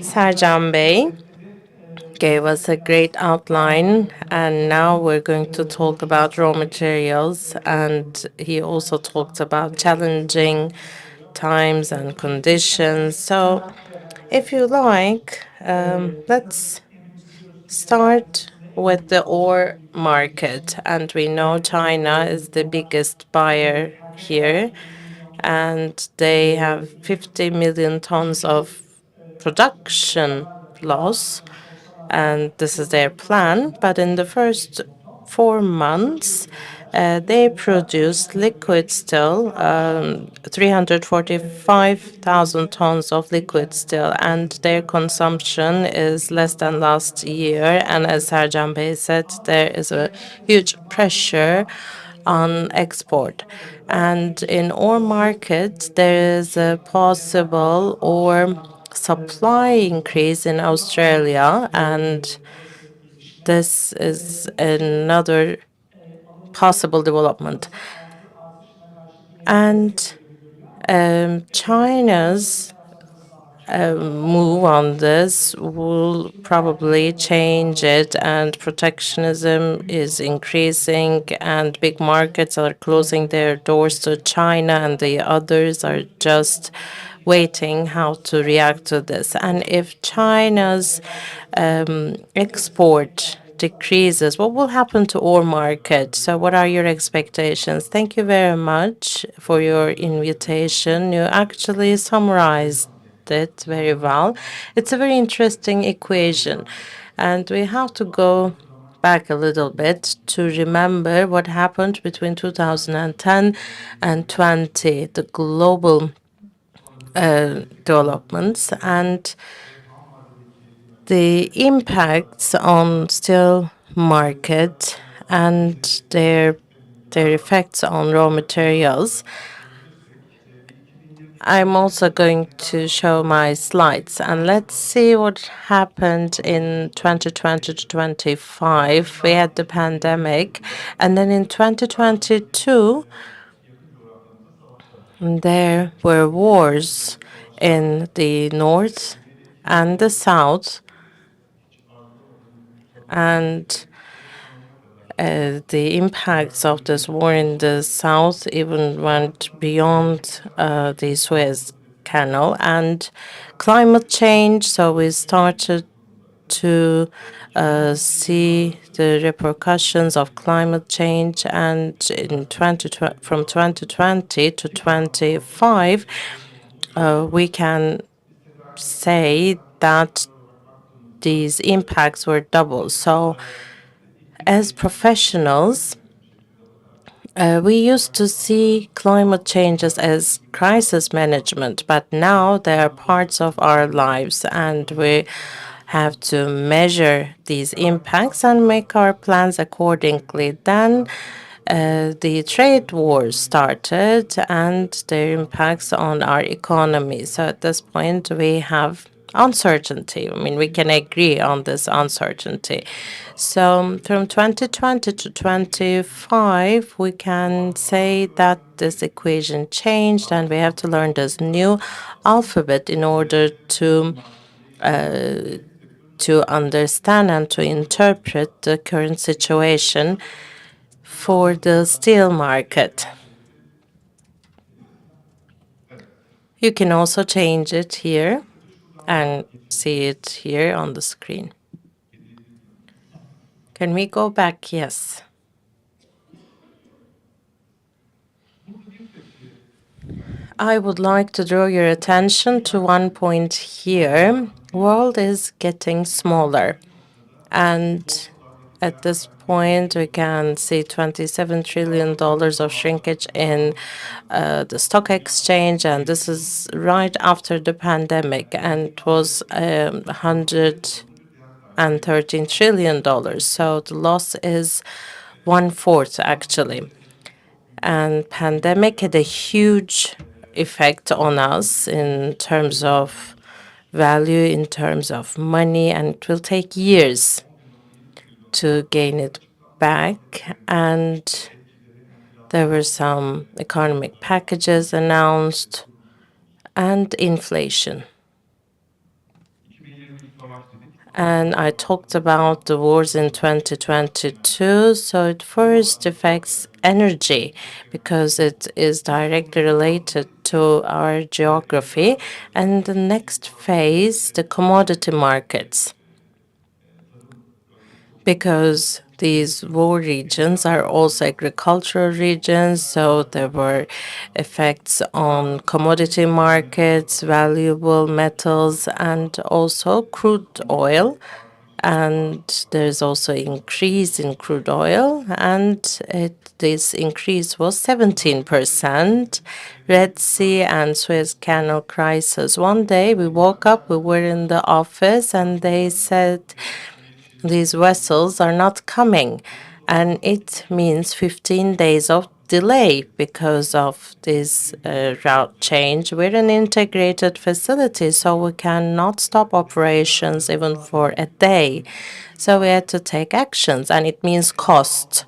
Sercan Bey gave us a great outline, and now we're going to talk about raw materials. And he also talked about challenging times and conditions. So, if you like, let's start with the ore market. And we know China is the biggest buyer here, and they have 50 million tons of production loss, and this is their plan. But in the first 4 months, they produced liquid steel, 345,000 tons of liquid steel, and their consumption is less than last year. And as Sercan Bey said, there is a huge pressure on export. And in ore market, there is a possible ore supply increase in Australia, and this is another possible development. And China's move on this will probably change it, and protectionism is increasing, and big markets are closing their doors to China, and the others are just waiting how to react to this. And if China's export decreases, what will happen to ore market? So what are your expectations? Thank you very much for your invitation. You actually summarized it very well. It's a very interesting equation, and we have to go back a little bit to remember what happened between 2010 and 20, the global developments and the impacts on steel market and their effects on raw materials. I'm also going to show my slides, and let's see what happened in 2020 to 25. We had the pandemic, and then in 2022, there were wars in the north and the south, and the impacts of this war in the south even went beyond the Suez Canal and climate change. So we started to see the repercussions of climate change, and from 2020 to 25, we can say that these impacts were double. So as professionals, we used to see climate changes as crisis management, but now they are parts of our lives, and we have to measure these impacts and make our plans accordingly. Then the trade wars started and their impacts on our economy. So at this point, we have uncertainty. I mean, we can agree on this uncertainty. So from 2020 to 25, we can say that this equation changed, and we have to learn this new alphabet in order to understand and to interpret the current situation for the steel market. You can also change it here and see it here on the screen. Can we go back? Yes. I would like to draw your attention to one point here. World is getting smaller, and at this point, we can see $27 trillion of shrinkage in the stock exchange, and this is right after the pandemic, and it was $113 trillion. So the loss is 1/4 actually. And pandemic had a huge effect on us in terms of value, in terms of money, and it will take years to gain it back. And there were some economic packages announced and inflation. And I talked about the wars in 2022. So it first affects energy because it is directly related to our geography. And the next phase, the commodity markets, because these war regions are also agricultural regions, so there were effects on commodity markets, valuable metals, and also crude oil. And there's also increase in crude oil, and this increase was 17%. Red Sea and Suez Canal crisis. One day we woke up, we were in the office, and they said these vessels are not coming. And it means 15 days of delay because of this route change. We're an integrated facility, so we cannot stop operations even for a day. So we had to take actions, and it means cost.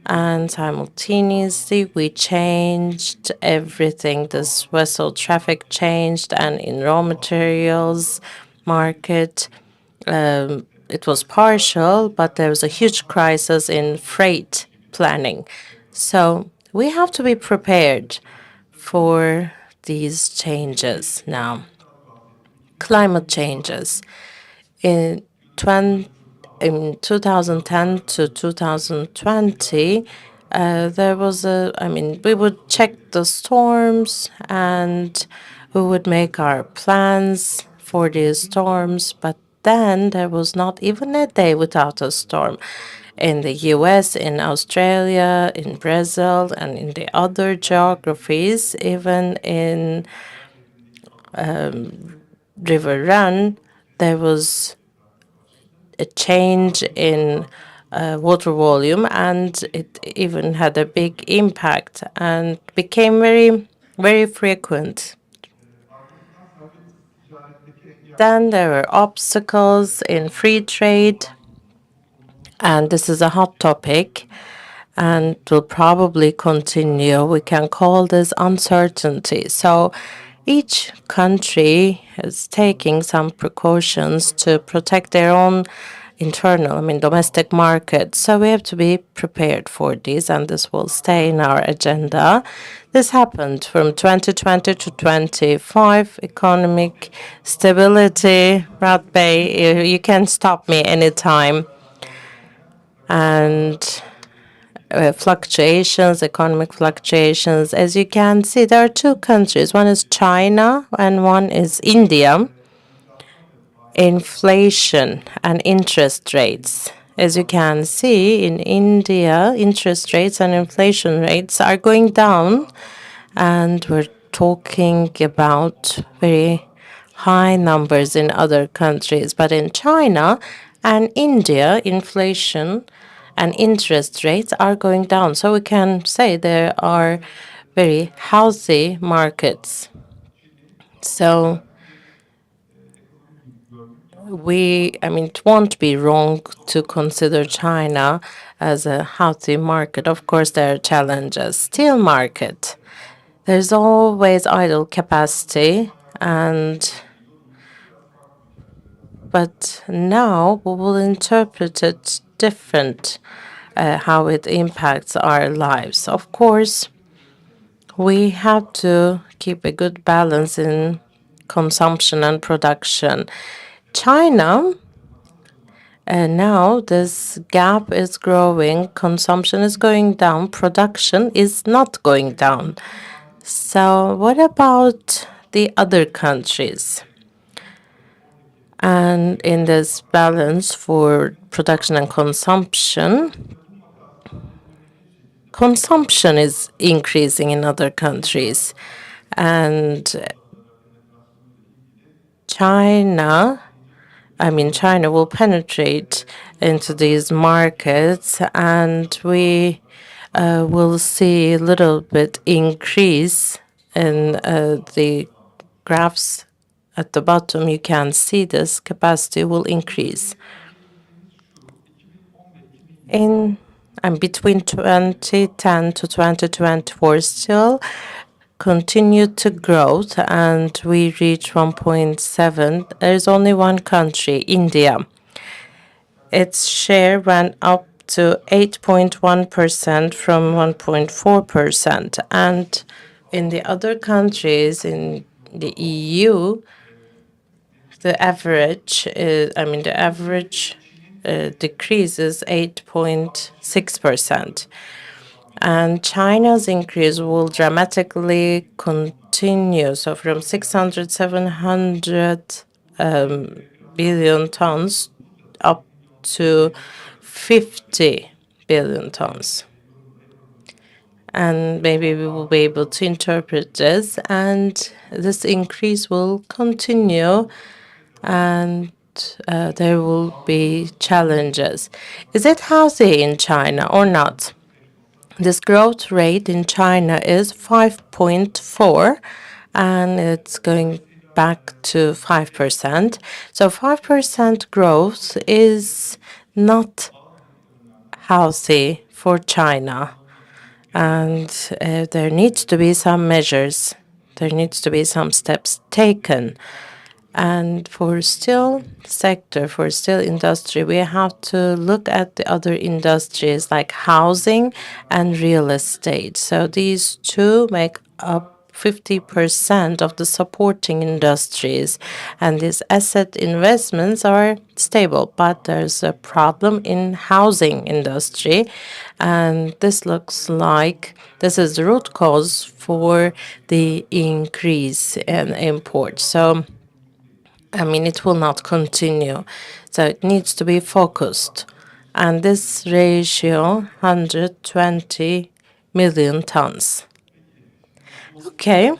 And simultaneously, we changed everything. This vessel traffic changed, and in raw materials market, it was partial, but there was a huge crisis in freight planning. So we have to be prepared for these changes now. Climate changes. In, in 2010 to 2020, there was we would check the storms and we would make our plans for these storms, but then there was not even a day without a storm. In the US, in Australia, in Brazil, and in the other geographies, even in River Run, there was a change in water volume, and it even had a big impact and became very, very frequent. Then there were obstacles in free trade, and this is a hot topic and will probably continue. We can call this uncertainty. So each country is taking some precautions to protect their own domestic market. So we have to be prepared for this, and this will stay in our agenda. This happened from 2020 to 25, economic stability. Rat Bay, you can stop me anytime. And fluctuations, economic fluctuations. As you can see, there are two countries. One is China and one is India. Inflation and interest rates. As you can see, in India, interest rates and inflation rates are going down, and we're talking about very high numbers in other countries. But in China and India, inflation and interest rates are going down. So we can say there are very healthy markets. So it won't be wrong to consider China as a healthy market. Of course, there are challenges. Steel market. There's always idle capacity, but now we will interpret it different, how it impacts our lives. Of course, we have to keep a good balance in consumption and production. China, now this gap is growing, consumption is going down, production is not going down. So what about the other countries? And in this balance for production and consumption, consumption is increasing in other countries. And China will penetrate into these markets, and we will see a little bit increase in the graphs at the bottom. You can see this capacity will increase. In between 2010 to 2024 still, continued to grow, and we reached 1.7. There is only one country, India. Its share went up to 8.1% from 1.4%. And in the other countries in the EU, the average decrease is 8.6%. And China's increase will dramatically continue. So from 600, 700 billion tons up to 50 billion tons. And maybe we will be able to interpret this, and this increase will continue, and there will be challenges. Is it healthy in China or not? This growth rate in China is 5.4, and it's going back to 5%. So 5% growth is not healthy for China. And there needs to be some measures. There needs to be some steps taken. And for steel sector, for steel industry, we have to look at the other industries like housing and real estate. So these two make up 50% of the supporting industries, and these asset investments are stable. But there's a problem in housing industry, and this looks like this is the root cause for the increase in imports. So it will not continue. So it needs to be focused. And this ratio, 120 million tons. Okay.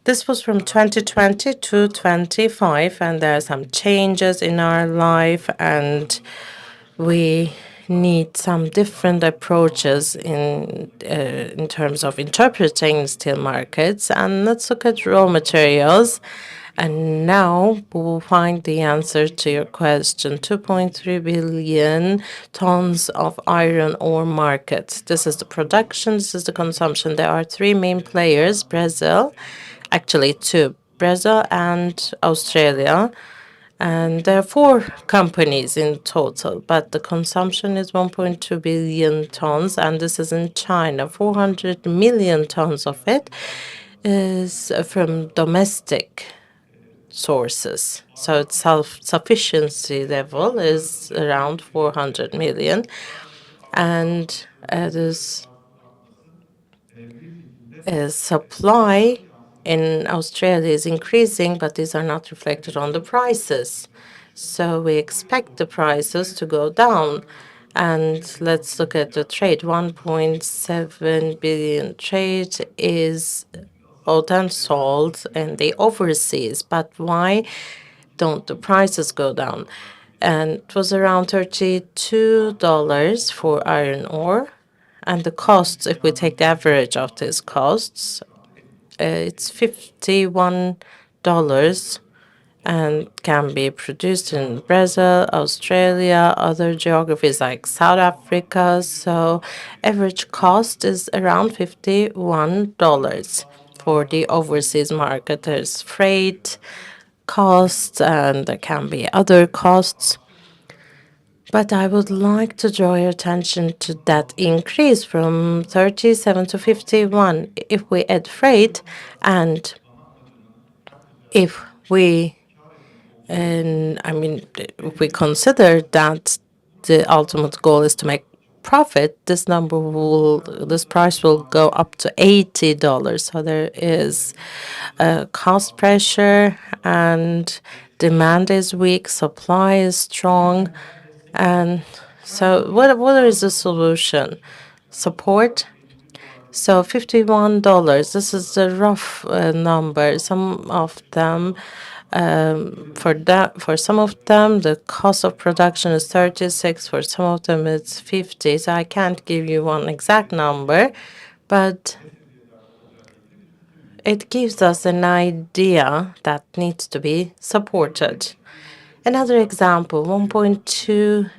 This was from 2020 to 25, and there are some changes in our life, and we need some different approaches in terms of interpreting steel markets. And let's look at raw materials. And now we will find the answer to your question. 2.3 billion tons of iron ore market. This is the production, this is the consumption. There are three main players, Brazil, actually two, Brazil and Australia. And there are four companies in total, but the consumption is 1.2 billion tons, and this is in China. 400 million tons of it is from domestic sources. So its self-sufficiency level is around 400 million. And this supply in Australia is increasing, but these are not reflected on the prices. So we expect the prices to go down. And let's look at the trade. 1.7 billion trade is bought and sold in the overseas. But why don't the prices go down? And it was around $32 for iron ore. And the costs, if we take the average of these costs, it's $51 and can be produced in Brazil, Australia, other geographies like South Africa. So average cost is around $51 for the overseas market. There's freight costs and there can be other costs. But I would like to draw your attention to that increase from 37 to 51. If we add freight and if we if we consider that the ultimate goal is to make profit, this price will go up to $80. So there is cost pressure and demand is weak, supply is strong. And so what is the solution? Support. So $51, this is the rough number. Some of them, for some of them, the cost of production is 36. For some of them, it's 50. So I can't give you one exact number, but it gives us an idea that needs to be supported. Another example, 1.2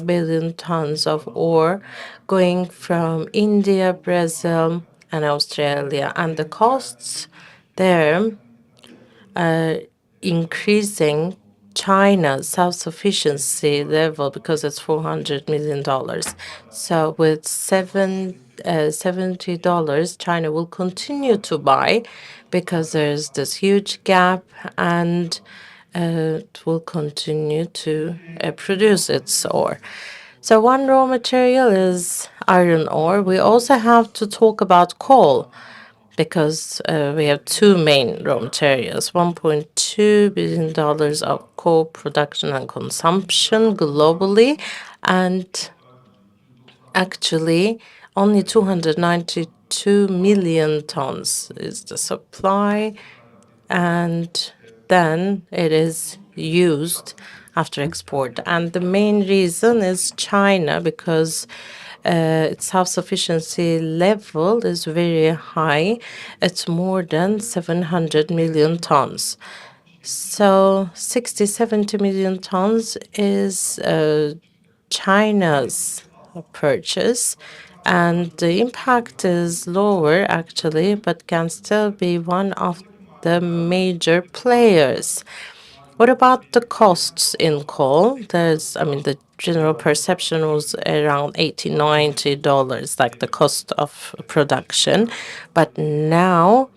billion tons of ore going from India, Brazil, and Australia, and the costs there are increasing China's self-sufficiency level because it's $400 million. So with $70, China will continue to buy because there's this huge gap, and it will continue to produce its ore. So one raw material is iron ore. We also have to talk about coal because we have two main raw materials, $1.2 billion of coal production and consumption globally, and actually only 292 million tons is the supply, and then it is used after export. And the main reason is China, because its self-sufficiency level is very high. It's more than 700 million tons. So 60, 70 million tons is China's purchase, and the impact is lower actually, but can still be one of the major players. What about the costs in coal? The general perception was around $80, $90, like the cost of production. But now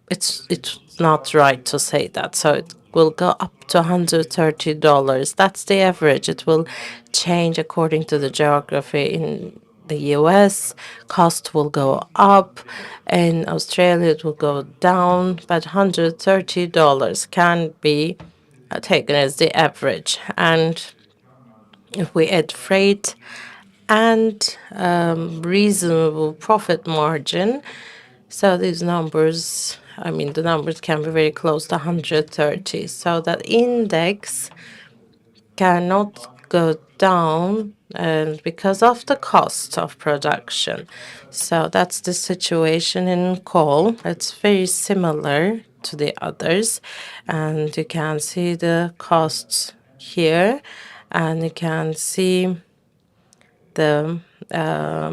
it's not right to say that. So it will go up to $130. That's the average. It will change according to the geography. In the US, cost will go up. In Australia, it will go down, but $130 can be taken as the average. And if we add freight and reasonable profit margin, so these numbers, the numbers can be very close to 130. So that index cannot go down because of the cost of production. So that's the situation in coal. It's very similar to the others. And you can see the costs here, and you can see the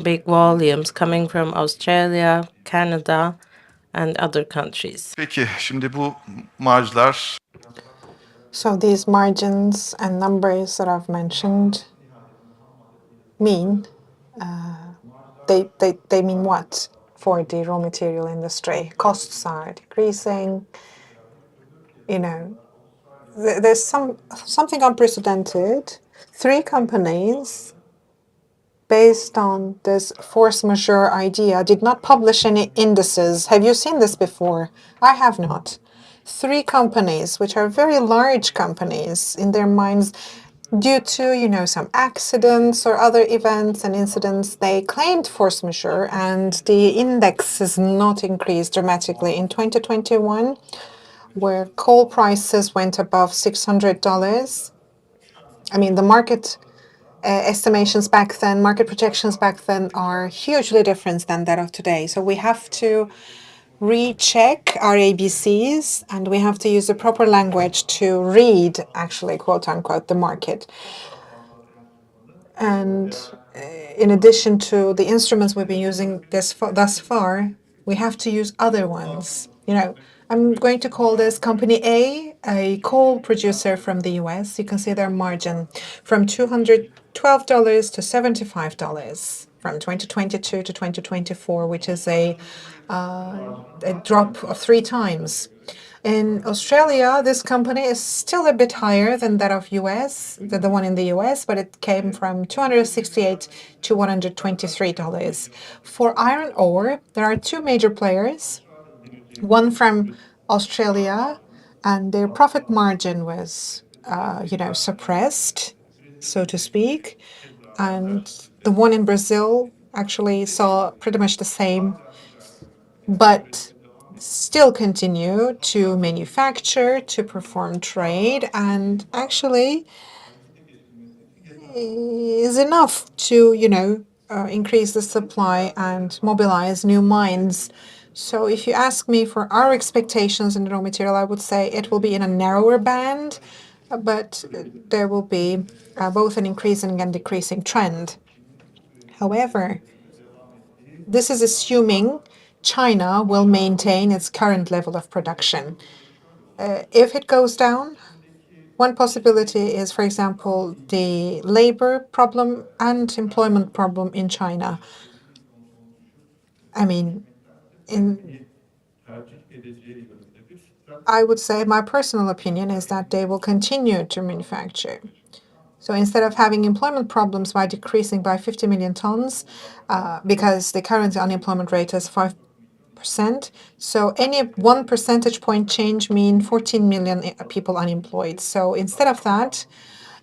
big volumes coming from Australia, Canada, and other countries. Peki, şimdi bu marjlar So these margins and numbers that I've mentioned mean they mean what for the raw material industry? Costs are decreasing. There's something unprecedented. 3 companies, based on this force majeure idea, did not publish any indices. Have you seen this before? I have not. 3 companies, which are very large companies in their minds, due to, some accidents or other events and incidents, they claimed force majeure, and the index has not increased dramatically. In 2021, where coal prices went above $600, the market estimations back then, market projections back then are hugely different than that of today. So we have to recheck our ABCs, and we have to use the proper language to read, actually, quote unquote, the market. And in addition to the instruments we've been using thus far, we have to use other ones. I'm going to call this Company a coal producer from the US. You can see their margin from $212 to $75 from 2022 to 2024, which is a drop of 3 times. In Australia, this company is still a bit higher than that of US, the one in the US, but it came from $268 to $123. For iron ore, there are 2 major players, one from Australia, and their profit margin was, suppressed, so to speak. And the one in Brazil actually saw pretty much the same, but still continue to manufacture, to perform trade, and actually is enough to, increase the supply and mobilize new mines. So if you ask me for our expectations in the raw material, I would say it will be in a narrower band, but there will be both an increasing and decreasing trend. However, this is assuming China will maintain its current level of production. If it goes down, one possibility is, for example, the labor problem and employment problem in China. I mean, I would say my personal opinion is that they will continue to manufacture. So instead of having employment problems by decreasing by 50 million tons, because the current unemployment rate is 5%, so any 1 percentage point change mean 14 million people unemployed. So instead of that,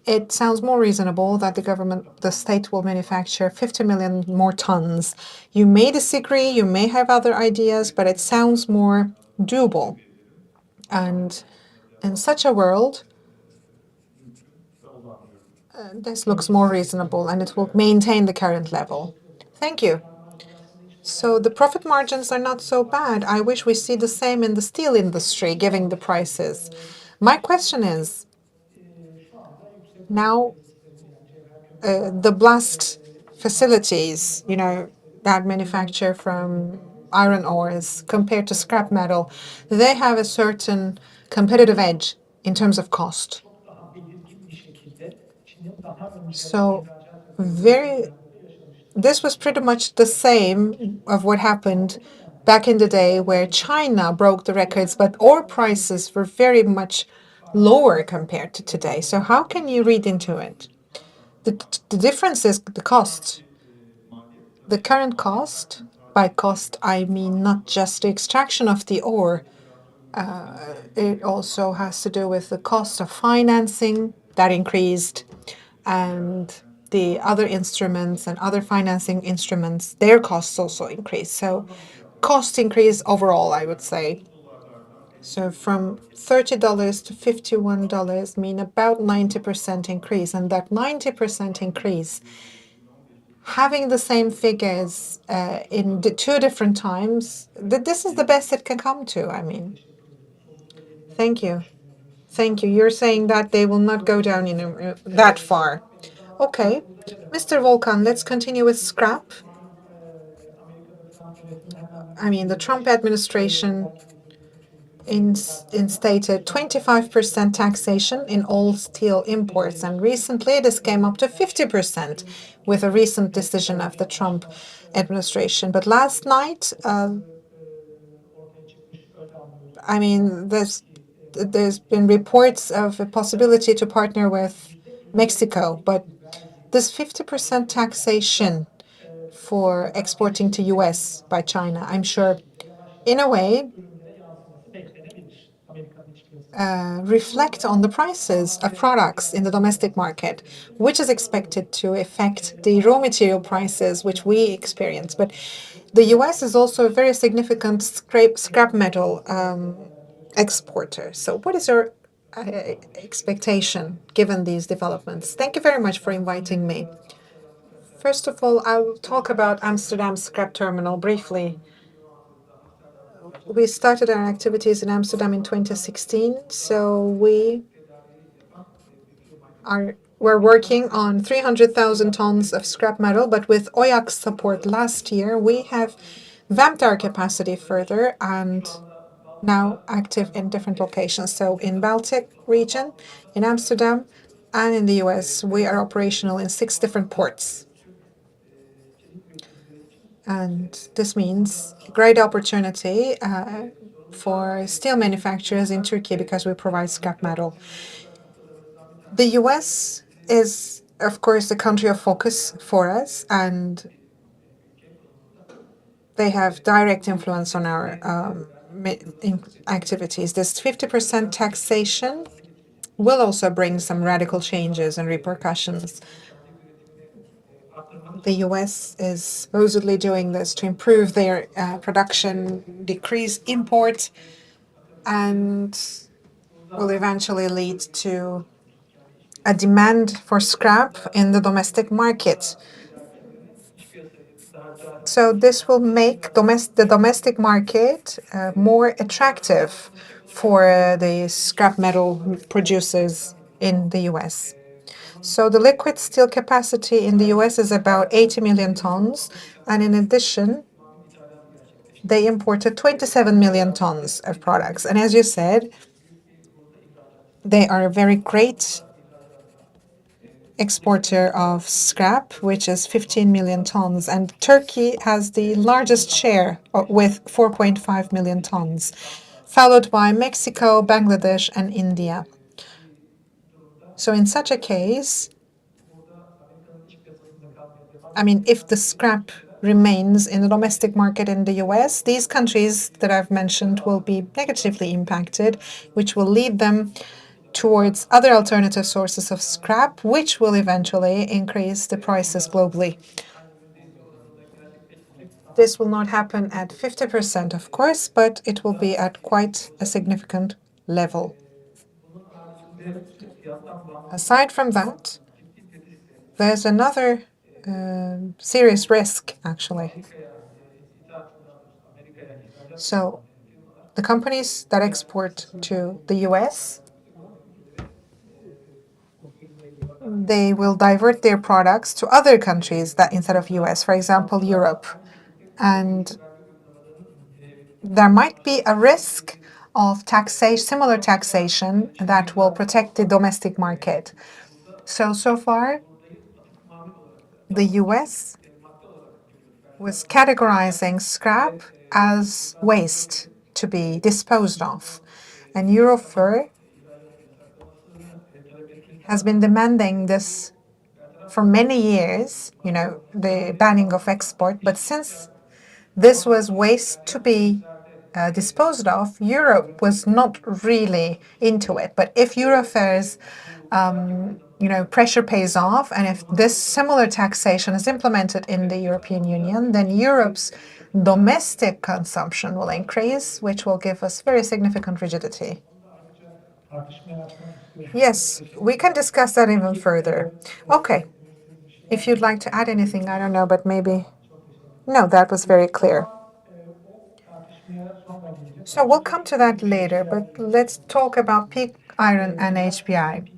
it sounds more reasonable that the state will manufacture 50 million more tons. You may disagree, you may have other ideas, but it sounds more doable. And in such a world, this looks more reasonable and it will maintain the current level. Thank you. So the profit margins are not so bad. I wish we see the same in the steel industry, given the prices. My question is, now the blast facilities, that manufacture from iron ores compared to scrap metal, they have a certain competitive edge in terms of cost. So this was pretty much the same of what happened back in the day where China broke the records, but ore prices were very much lower compared to today. So how can you read into it? The difference is the cost. The current cost, by cost I mean not just the extraction of the ore, it also has to do with the cost of financing that increased, and the other instruments and other financing instruments, their costs also increase. So cost increase overall, I would say. So from $30 to $51 mean about 90% increase. And that 90% increase, having the same figures in the two different times, this is the best it can come to, I mean. Thank you. Thank you. You're saying that they will not go down that far. Okay. Mr. Volkan, let's continue with scrap. I mean, the Trump administration instated 25% taxation in all steel imports, and recently this came up to 50% with a recent decision of the Trump administration. But last night, I mean, there's been reports of a possibility to partner with Mexico, but this 50% taxation for exporting to US by China, I'm sure, in a way, reflect on the prices of products in the domestic market, which is expected to affect the raw material prices which we experience. But the US is also a very significant scrap metal exporter. So what is your expectation given these developments? Thank you very much for inviting me. First of all, I will talk about Amsterdam Scrap Terminal briefly. We started our activities in Amsterdam in 2016, so we're working on 300,000 tons of scrap metal, but with OYAK's support last year, we have vamped our capacity further and now active in different locations. So in Baltic region, in Amsterdam, and in the US, we are operational in 6 different ports. And this means great opportunity for steel manufacturers in Turkey because we provide scrap metal. The US is, of course, the country of focus for us, and they have direct influence on our activities. This 50% taxation will also bring some radical changes and repercussions. The US is supposedly doing this to improve their production, decrease imports, and will eventually lead to a demand for scrap in the domestic market. So this will make the domestic market more attractive for the scrap metal producers in the US. So the liquid steel capacity in the US is about 80 million tons. And in addition, they imported 27 million tons of products. And as you said, they are a very great exporter of scrap, which is 15 million tons. And Turkey has the largest share with 4.5 million tons, followed by Mexico, Bangladesh, and India. So in such a case, I mean, if the scrap remains in the domestic market in the US, these countries that I've mentioned will be negatively impacted, which will lead them towards other alternative sources of scrap, which will eventually increase the prices globally. This will not happen at 50%, of course, but it will be at quite a significant level. Aside from that, there's another serious risk, actually. So the companies that export to the US, they will divert their products to other countries that instead of US, for example, Europe. And there might be a risk of taxation, similar taxation that will protect the domestic market. So far, the US was categorizing scrap as waste to be disposed of. And Eurofer has been demanding this for many years, the banning of export. But since this was waste to be disposed of, Europe was not really into it. But if Eurofair's pressure pays off, and if this similar taxation is implemented in the European Union, then Europe's domestic consumption will increase, which will give us very significant rigidity. Yes, we can discuss that even further. Okay, if you'd like to add anything, I don't know, but maybe. No, that was very clear. So we'll come to that later, but let's talk about pig iron and HBI.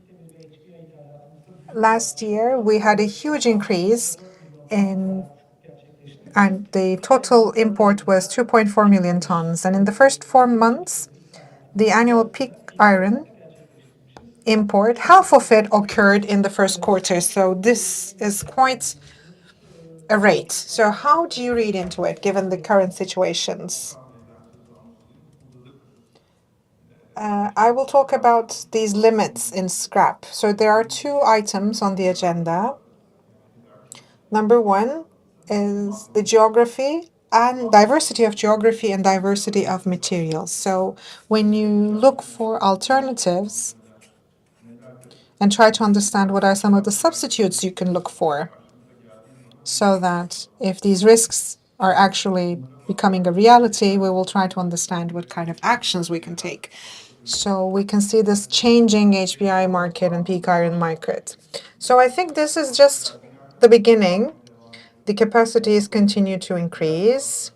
Last year, we had a huge increase and the total import was 2.4 million tons. And in the first 4 months, the annual pig iron import, half of it occurred in the first quarter. So this is quite a rate. So how do you read into it, given the current situations? I will talk about these limits in scrap. So there are two items on the agenda. Number one is the geography and diversity of geography and diversity of materials. So when you look for alternatives and try to understand what are some of the substitutes you can look for, so that if these risks are actually becoming a reality, we will try to understand what kind of actions we can take. So we can see this changing HBI market and pig iron market. So I think this is just the beginning. The capacities continue to increase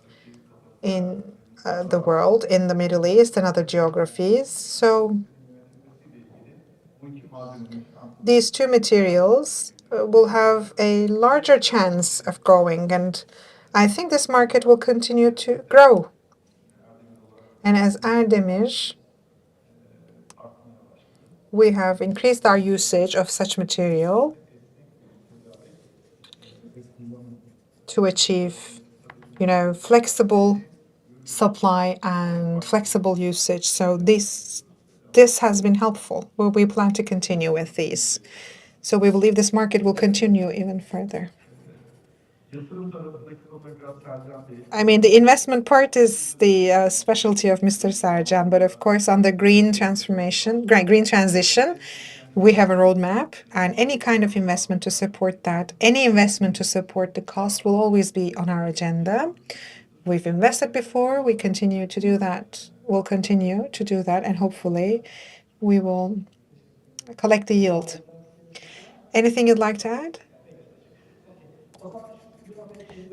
in the world, in the Middle East and other geographies. So these two materials will have a larger chance of growing, and I think this market will continue to grow. And as Erdemir, we have increased our usage of such material to achieve, flexible supply and flexible usage. So this has been helpful. We plan to continue with these. So we believe this market will continue even further. I mean, the investment part is the specialty of Mr. Sarjan, but of course, on the green transition, we have a roadmap, and any kind of investment to support that, any investment to support the cost will always be on our agenda. We've invested before, we continue to do that. We'll continue to do that, and hopefully we will collect the yield. Anything you'd like to add?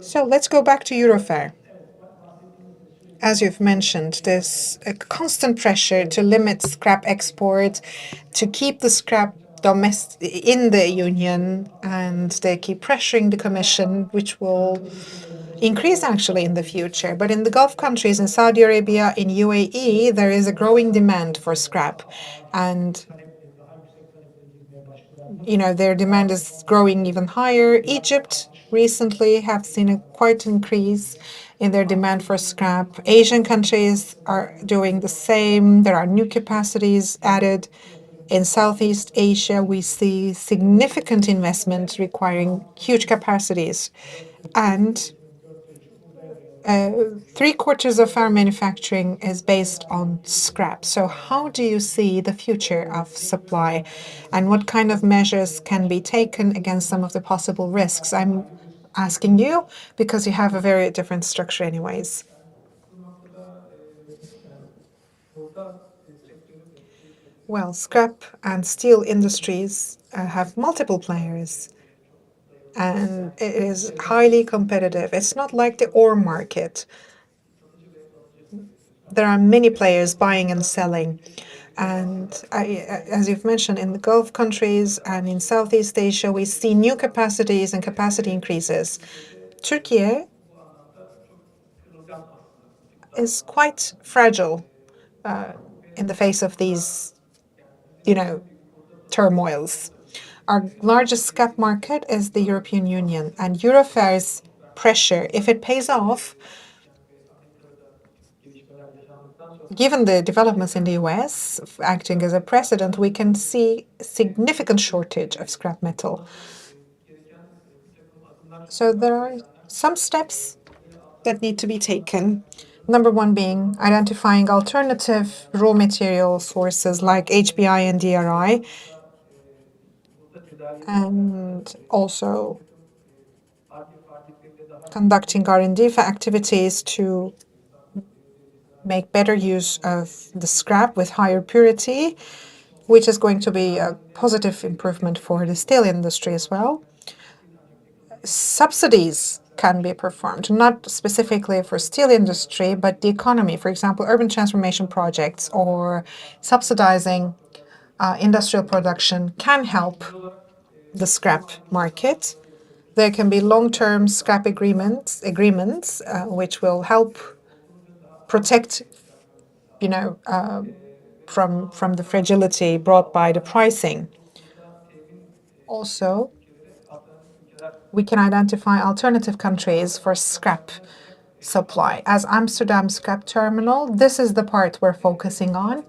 So let's go back to Eurofair. As you've mentioned, there's a constant pressure to limit scrap export, to keep the scrap in the union, and they keep pressuring the Commission, which will increase actually in the future. But in the Gulf countries, in Saudi Arabia, in UAE, there is a growing demand for scrap. And their demand is growing even higher. Egypt recently have seen a quite increase in their demand for scrap. Asian countries are doing the same. There are new capacities added. In Southeast Asia, we see significant investment requiring huge capacities. And three-quarters of our manufacturing is based on scrap. So how do you see the future of supply, and what kind of measures can be taken against some of the possible risks? I'm asking you because you have a very different structure anyways. Well, scrap and steel industries have multiple players, and it is highly competitive. It's not like the ore market. There are many players buying and selling. And as you've mentioned, in the Gulf countries and in Southeast Asia, we see new capacities and capacity increases. Turkey is quite fragile in the face of these, turmoils. Our largest scrap market is the European Union, and Eurofares pressure, if it pays off, given the developments in the US, acting as a precedent, we can see significant shortage of scrap metal. So there are some steps that need to be taken. Number one being identifying alternative raw material sources like HBI and DRI, and also conducting R&D activities to make better use of the scrap with higher purity, which is going to be a positive improvement for the steel industry as well. Subsidies can be performed, not specifically for steel industry, but the economy. For example, urban transformation projects or subsidizing industrial production can help the scrap market. There can be long-term scrap agreements, which will help protect, from the fragility brought by the pricing. Also, we can identify alternative countries for scrap supply. As Amsterdam Scrap Terminal, this is the part we're focusing on.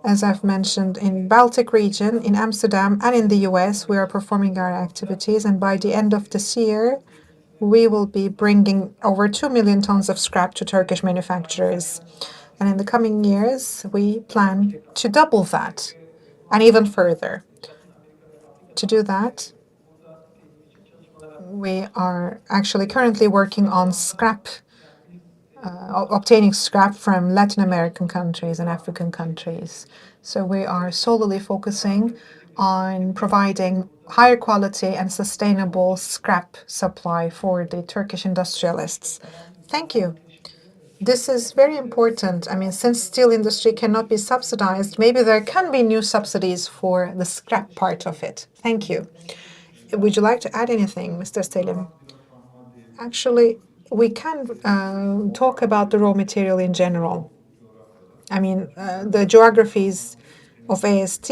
As I've mentioned, in Baltic region, in Amsterdam, and in the US, we are performing our activities, and by the end of this year, we will be bringing over 2 million tons of scrap to Turkish manufacturers. And in the coming years, we plan to double that and even further. To do that, we are actually currently working on obtaining scrap from Latin American countries and African countries. So we are solely focusing on providing higher quality and sustainable scrap supply for the Turkish industrialists. Thank you. This is very important. I mean, since steel industry cannot be subsidized, maybe there can be new subsidies for the scrap part of it. Thank you. Would you like to add anything, Mr. Selim? Actually, we can talk about the raw material in general. I mean, the geographies of AST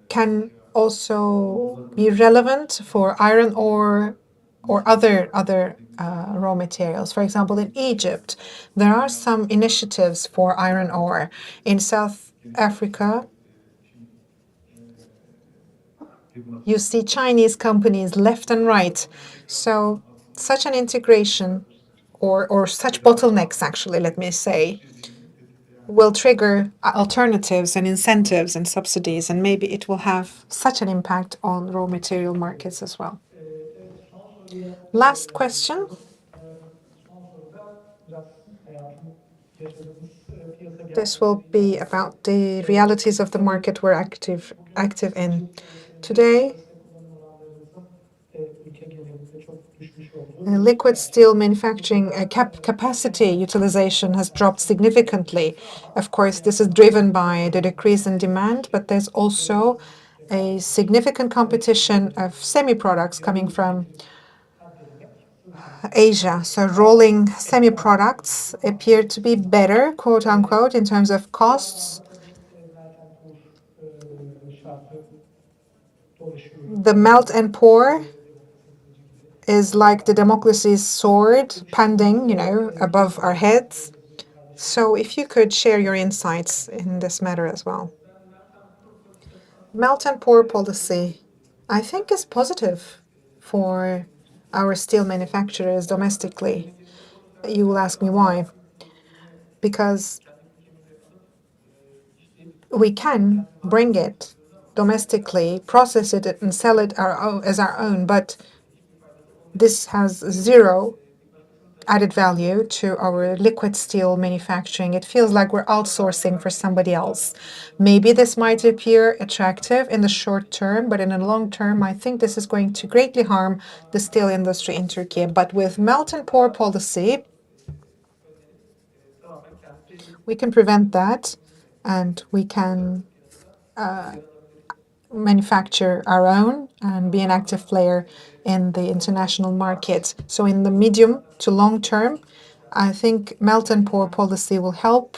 can also be relevant for iron ore or other raw materials. For example, in Egypt, there are some initiatives for iron ore. In South Africa, you see Chinese companies left and right. So such an integration or such bottlenecks, actually, let me say, will trigger alternatives and incentives and subsidies, and maybe it will have such an impact on raw material markets as well. Last question. This will be about the realities of the market we're active in. Today, liquid steel manufacturing capacity utilization has dropped significantly. Of course, this is driven by the decrease in demand, but there's also a significant competition of semi-products coming from Asia. So rolling semi-products appear to be better, quote unquote, in terms of costs. The melt and pour is like the Damocles' sword pending, above our heads. So if you could share your insights in this matter as well. Melt and pour policy, I think, is positive for our steel manufacturers domestically. You will ask me why. Because we can bring it domestically, process it, and sell it as our own, but this has zero added value to our liquid steel manufacturing. It feels like we're outsourcing for somebody else. Maybe this might appear attractive in the short term, but in the long term, I think this is going to greatly harm the steel industry in Turkey. But with melt and pour policy, we can prevent that, and we can manufacture our own and be an active player in the international market. So in the medium to long term, I think melt and pour policy will help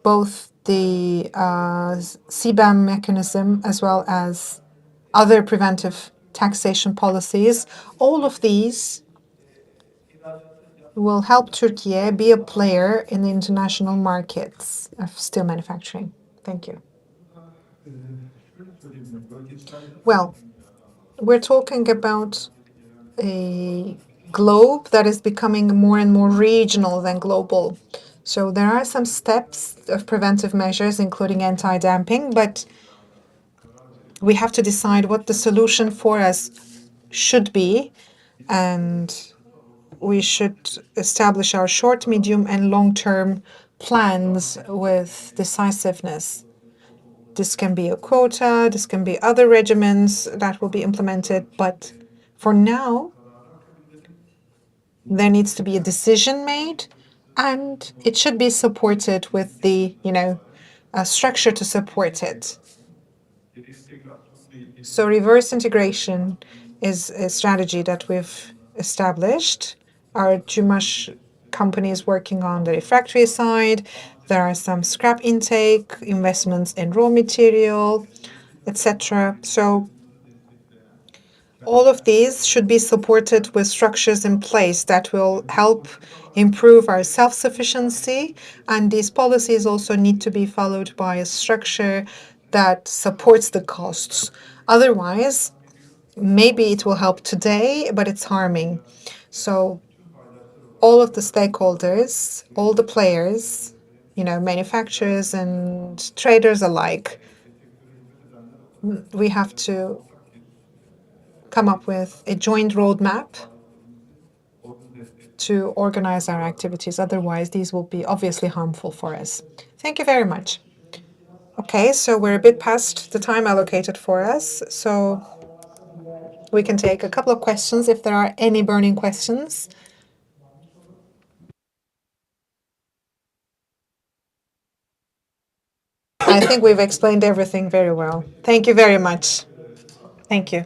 both the CBAM mechanism as well as other preventive taxation policies. All of these will help Turkey be a player in the international markets of steel manufacturing. Thank you. Well, we're talking about a globe that is becoming more and more regional than global. So there are some steps of preventive measures, including anti-dumping, but we have to decide what the solution for us should be, and we should establish our short, medium, and long-term plans with decisiveness. This can be a quota, this can be other regimens that will be implemented, but for now, there needs to be a decision made, and it should be supported with the, structure to support it. So reverse integration is a strategy that we've established. Our Jumash company is working on the refractory side. There are some scrap intake, investments in raw material, etc. So all of these should be supported with structures in place that will help improve our self-sufficiency, and these policies also need to be followed by a structure that supports the costs. Otherwise, maybe it will help today, but it's harming. So all of the stakeholders, all the players, manufacturers and traders alike, we have to come up with a joint roadmap to organize our activities. Otherwise, these will be obviously harmful for us. Thank you very much. Okay, so we're a bit past the time allocated for us, so we can take a couple of questions if there are any burning questions. I think we've explained everything very well. Thank you very much. Thank you.